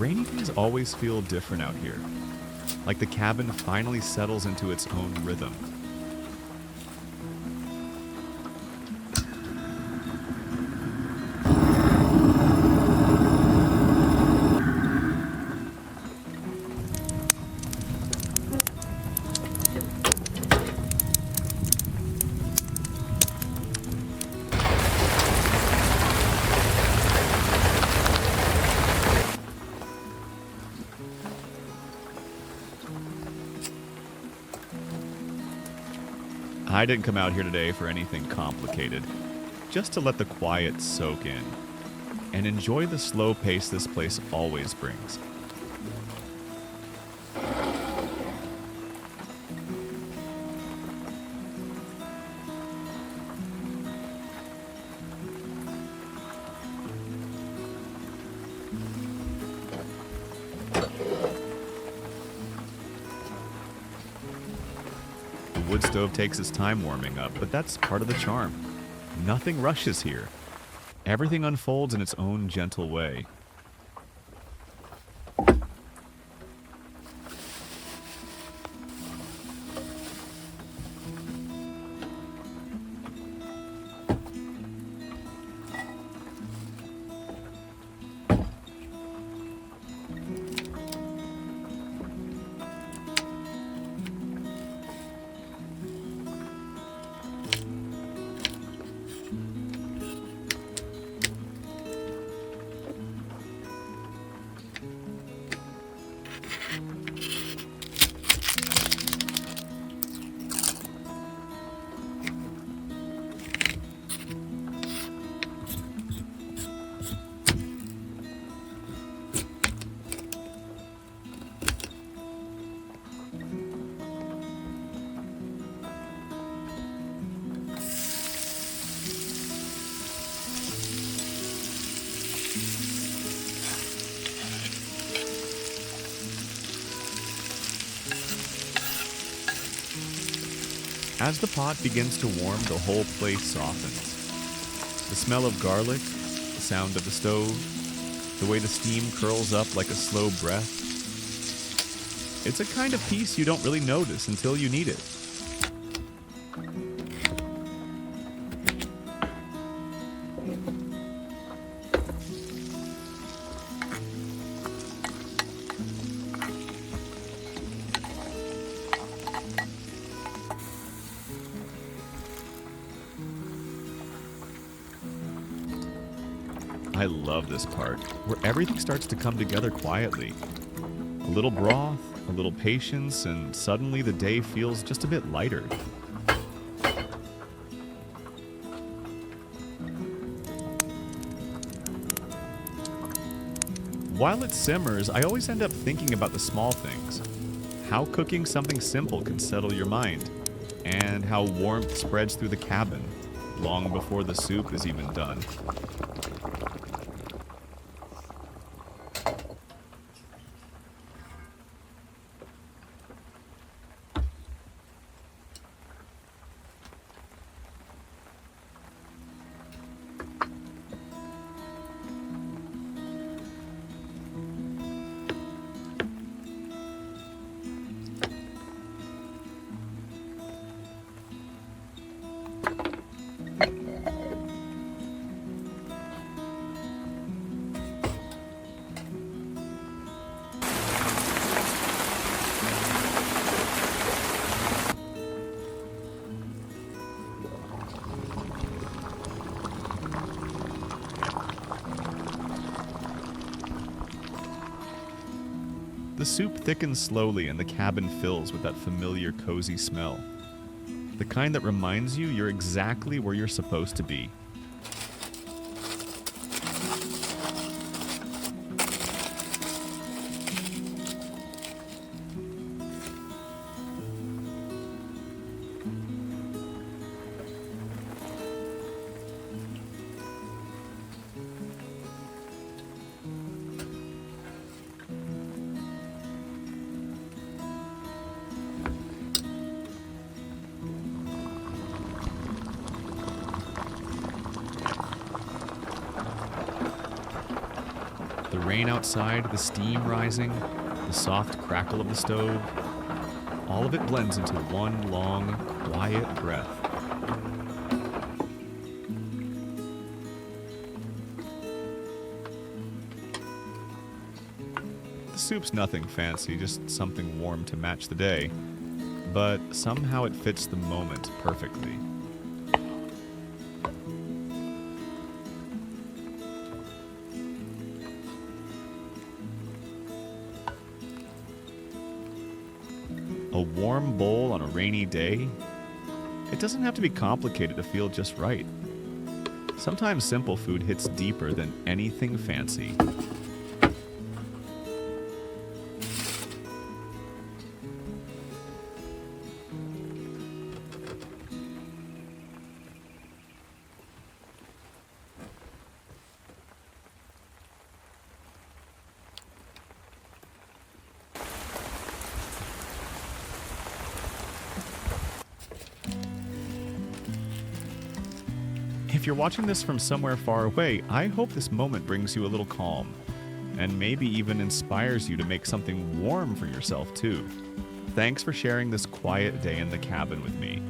Rainy days always feel different out here, like the cabin finally settles into its own rhythm. I didn't come out here today for anything complicated, just to let the quiet soak in and enjoy the slow pace this place always brings. The wood stove takes its time warming up, but that's part of the charm. Nothing rushes here. Everything unfolds in its own gentle way. As the pot begins to warm, the whole place softens. The smell of garlic, the sound of the stove, the way the steam curls up like a slow breath. It's a kind of peace you don't really notice until you need it. I love this part, where everything starts to come together quietly. A little broth, a little patience, and suddenly the day feels just a bit lighter. While it simmers, I always end up thinking about the small things. How cooking something simple can settle your mind, and how warmth spreads through the cabin, long before the soup is even done. The soup thickens slowly and the cabin fills with that familiar cozy smell. The kind that reminds you you're exactly where you're supposed to be. rain outside, the steam rising, the soft crackle of the stove, all of it blends into one long, quiet breath. The soup's nothing fancy, just something warm to match the day, but somehow it fits the moment perfectly. A warm bowl on a rainy day? It doesn't have to be complicated to feel just right. Sometimes simple food hits deeper than anything fancy. If you're watching this from somewhere far away, I hope this moment brings you a little calm, and maybe even inspires you to make something warm for yourself too. Thanks for sharing this quiet day in the cabin with me.